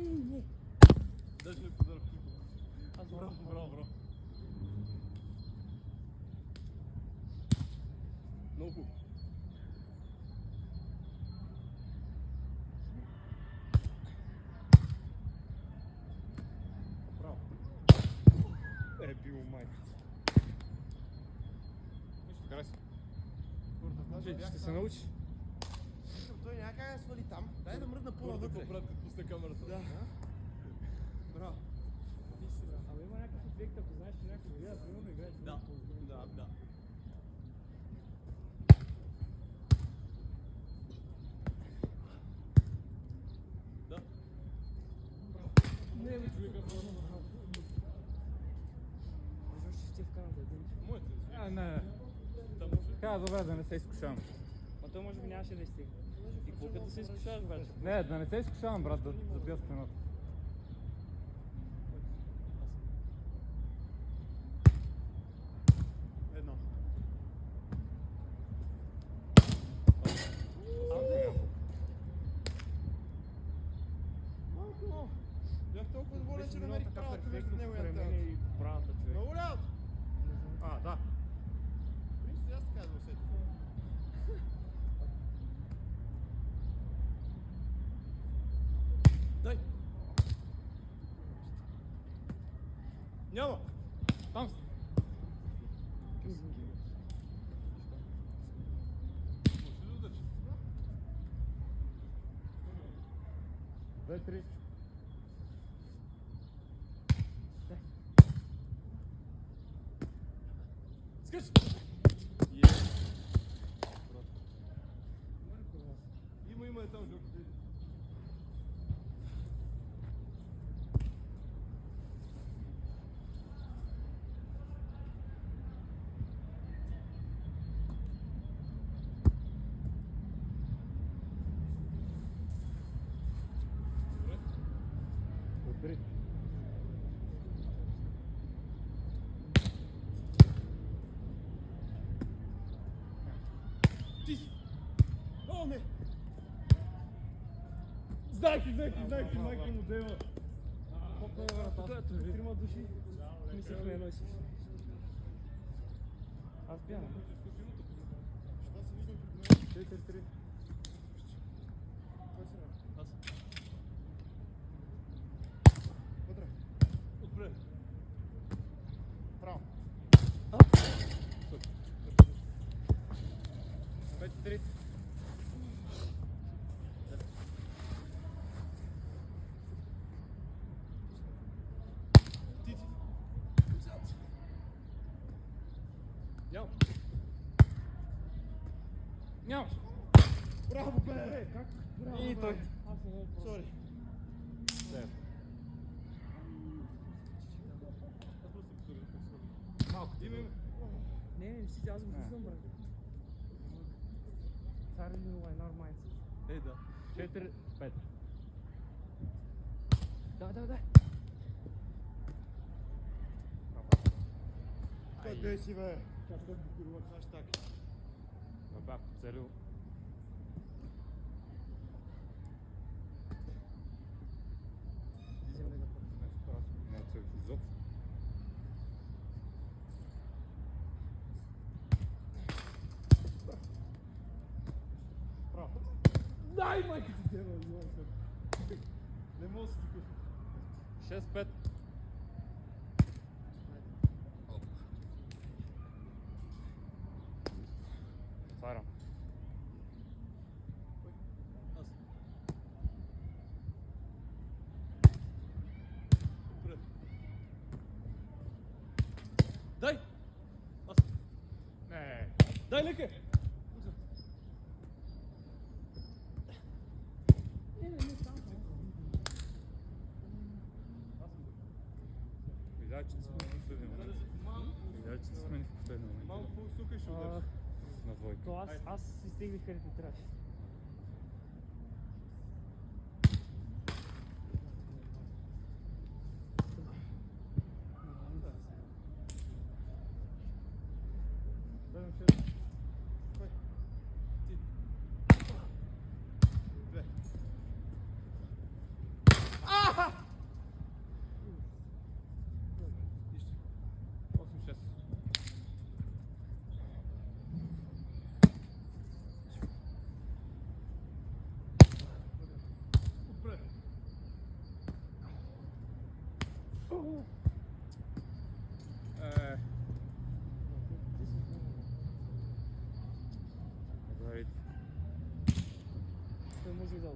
Не. Даже не подарък. Браво, Браво. Много хубаво. Браво. Бил майка. Нищо, карай си. Ще се научиш. Той няма как да свали там. Дай да мръдна по-навътре. Брат, като пусне камерата. Да. Браво. Абе има някакъв ефект, ако знаеш, че някой гледа, примерно играеш. Да. Да. Не, бе, човека, просто. Може ще ще вкарам да един. Моите. Не. Там може. Така, добре, да не се изкушавам. А той може би нямаше да стигне. И какво като се изкушаваш, брат? Не, да не се изкушавам, брат, да забия стената. Едно. Малко. Бях толкова доволен, че Беше намерих така правото перфектно между него и покрай Антел. мене и правата човек. Много ли аут? Да. В принцип, аз така да усетих. Дай. Няма. Там си. Може ли да удържи? 2-3. Скъч! Има там жълто. Добре. Ти си! О, не! Знаех, майка му да има. Тук трима души мислихме едно и също. Аз бях. Що се виждам пред мен? 4-3. Кой се рада? Аз. Вътре. Отпред. Право. 5-3. Ти. Няма. Нямаш. Браво, бе! Как? И той. Аз не знам какво. Сори. Малко ти ми. Не си, аз го виждам, брат. Цари ли лайнар майнц? Да. 4-5. Да. Къде си, бе? Хаштаг. Бях поцелил. Не оцелих изобщо. Право. Дай, майка ти дева, Не мога да се тук. 6-5. Отварям. Аз. Отпред. Дай! Аз. Не. Дай лека! Видя, че сме в последния момент. Видя, че сме в последния момент. Малко по-висока и ще удържиш. На двойка. То аз си стигнах където трябваше. Седем, шест. Кой? Ти. Две.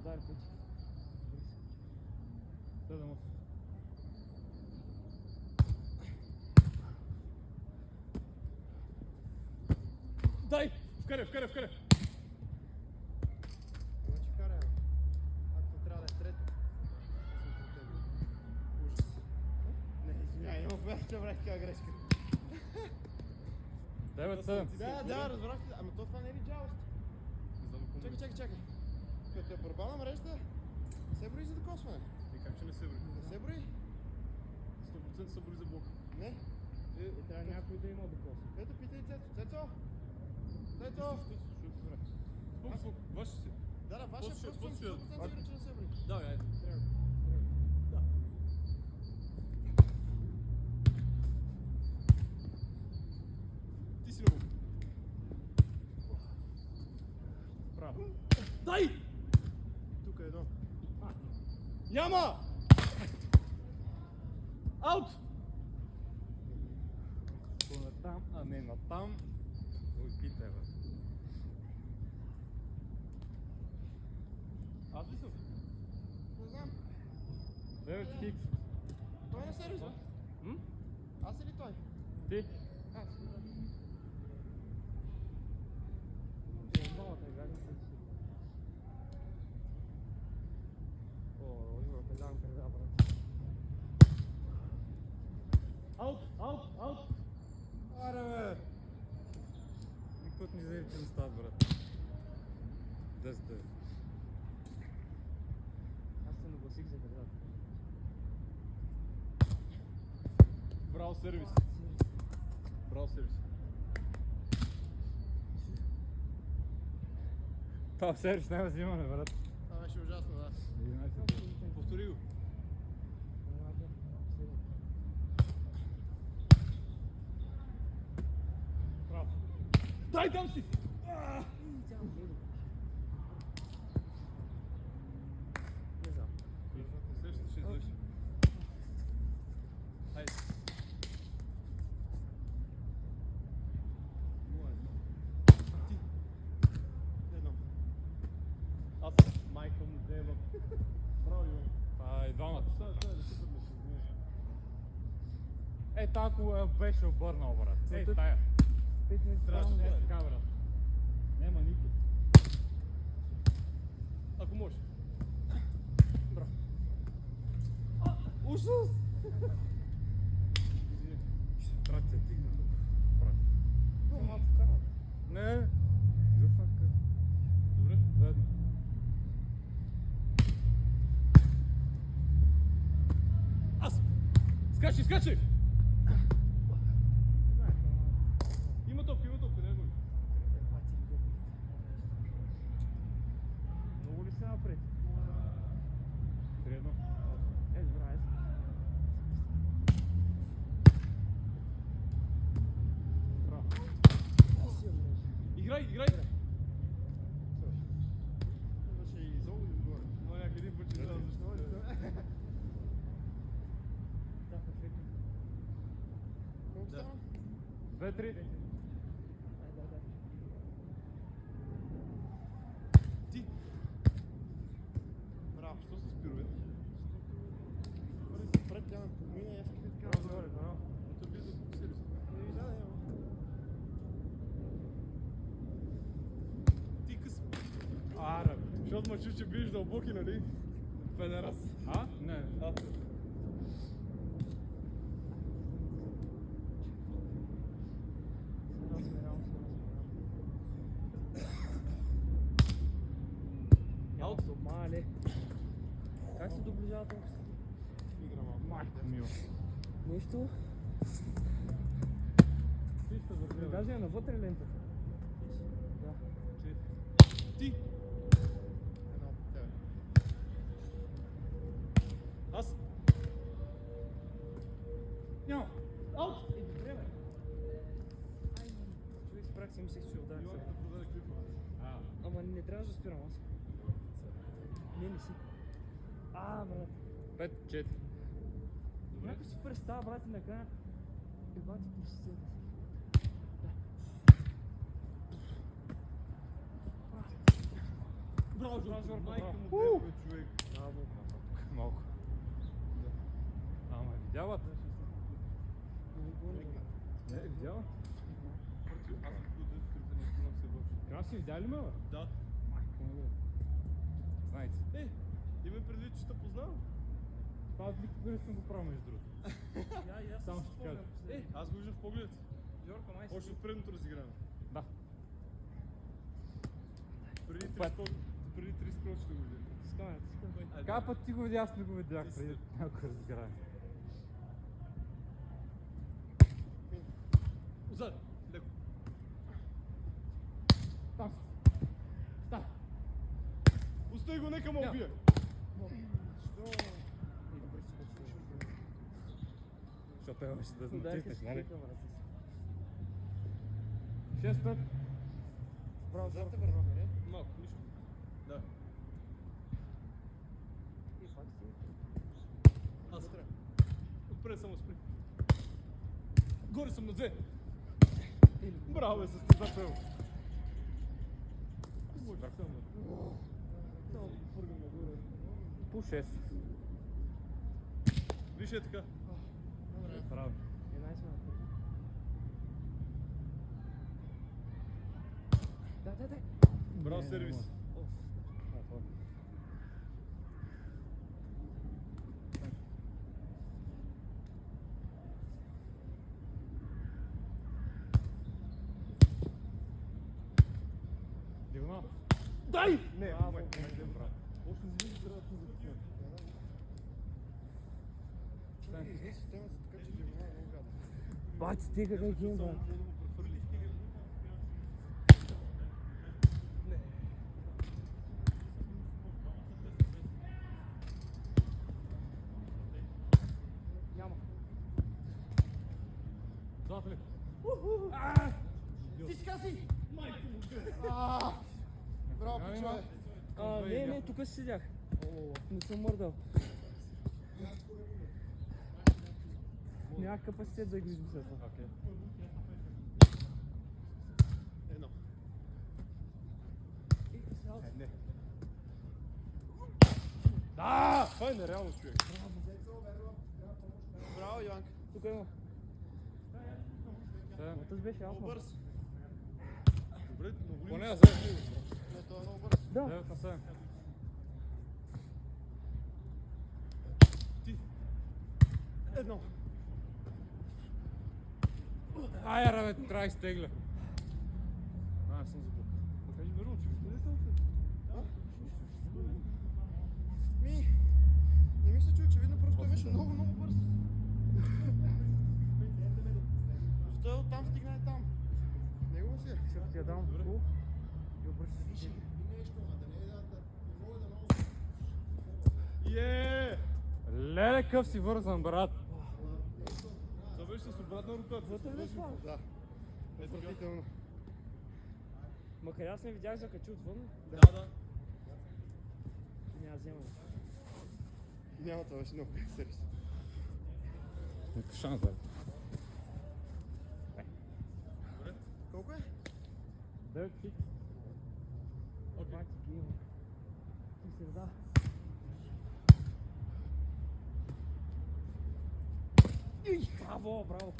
удари пъти. 7-8. Дай! Вкарай, вкарай, вкарай! Ама че вкарай, бе. Ако трябва да е трето. Аз съм против. Ужас. Не, извинявай, имам вместо, че правих така грешка. 9-7. Да, разбрах се. Ама то това не е ли джалост? Не знам какво Чакай, чакай, чакай. Като е борба на мрежата, се брои за докосване. И как че не се брои? Не се брои? 100% се брои за блок. Не. Трябва някой да има докос. Ето, питай Цецо. Цецо! Цецо! Спок, спок, ваше си. Да, вашия После- просто после- 100% сигурен, че не се брои. Да, айде. Трябва. Да. Ти си на блок. Право. Дай! Тук е едно. Няма! Аут! Натам, а не натам. Ой, питай, бе. Аз ли съм? Не знам. 9 хикс. Той е на сервиза. М? Аз или той? Ти? Аз. Малата игра не се. О, има педан преда, брат. Аут! Аут! Аут! Аре, бе! Никой не взе, че не стават, брат. 10-9. Аз се нагласих за предата. Браво сервис. Браво сервис. Това в сервис няма взимане, брат. Това беше ужасно, да. 11. Повтори го. Право. Дай там си! Не знам. Следващото ще извърши. Хайде. Ти. Едно. Аз майка му дева. Браво, Иван. Това е двамата. Това е да си пътнеш. Е, тако беше обърнал, брат. Ей, тук- тая. 5 минути Трябваше само. да Е, бъде. така, брат. Нема никой. Ако можеш. Ужас! Извини. Брат, се тигна. Брат. Малко вкарат. Не. Зуфака. Добре. Ведно. Аз! Скачи, скачи! Има топка, не е гол. Много ли се напред? 3-1. Е, добра, е. Браво. Играй, играй! Имаше и зол и отгоре. Но някак един път ще трябва защо. Да, перфектно. Колко Да. стана? 2-3. Да. Ти! Браво. Що се спира, бе? Първи се пред, тя ме подмина и аз как така. Браво, добре, браво. Ето близо до сервис. Да, да, има. Ти къс. Ара, бе. Защото ме чу, че биеш дълбоки, нали? Педерас. А? Не. А? Аут. Мале. Как се доближава толкова? Игра малко. Майко мил. Нещо? Чиста за Не, даже е навътре лентата. Да. Ти! Едно. Тебе. Аз! Няма. Аут! Е, добре, бе. Човек спрях си, мислех, че ще ударя Иван сега. да продаде клипа. Ама не трябваше да спирам аз. Не си. Брат. 5-4. Добре. Някой си представа, брат, и накрая. Ебати посетията си. Браво! браво, Жорко, Майка браво. му дебе, човек. Браво. Малко. Ама видяла? Не, видяла? Аз като да скрипа не спомням се въобще. Крас си видя ли ме, бе? Да. Майко му, бе. Знаете. Ей, имай предвид, че те познавам. Това никога не съм го правил, между другото. Само ще кажа. Ей, аз го виждам в поглед. Жорко, май си. Още от предното разиграване. Да. Преди Пет. 3 скрочи ще го видя. Стискаме, стискаме. Така път ти го видя, аз не го видях преди някой разиграе. Отзад, леко. Там си. Став. Пустай го, нека ме Няма. убие. Защото имаше да Ударите натиснеш, си нали? клика, брат. 6-5. Браво, Зад те Жорко. върваме, не? Малко, нищо. Да. И пак си. Аз. Отпред само спри. Горе съм на 2. Браво, бе, състезател. Само пъргам нагоре. По 6. Виж е така. Браво. 11 сме на първо. Да. Браво, сервис. Дигнал. Дай! Не, Браво, момент. Брат. Още не виждаш, трябва да съм закъснен. Измисли системата така, че дивана много гадно. Бати, стига как им, брат. Само да го прехвърли. Не. Няма. Зад ли? Ти ска си! Браво, пичове! Не, тук си седях. Не съм мърдал. Нямах капацитет да ги измисля това. Окей. Едно. Не. Да! Това е нереално, човек. Браво, Иванка! Тук има. Мотъс беше Много алфа. бърз. Добре, много ли? Поне да се. Не, това е много бърз. Да. 9 на 7. Ти. Едно. Ай, бе, трябва да изтегля. Не съм забук. Покажи верно, човек. Къде съм се? Не мисля, че очевидно просто той беше много бърз. Той оттам стигна и там. Него си е. Ще ти я дам. Добре. И обръщаш си. Леле, къв си вързан, брат. Това беше с обратна ротация. Вътре ли това? Да. Отвратително. Макар аз не видях закачи отвън. Да. Няма вземане. Няма, това беше много сервис. Никакъв шанс, бе. Колко е? 9 хит. Бати ги има. И среда. Браво, браво.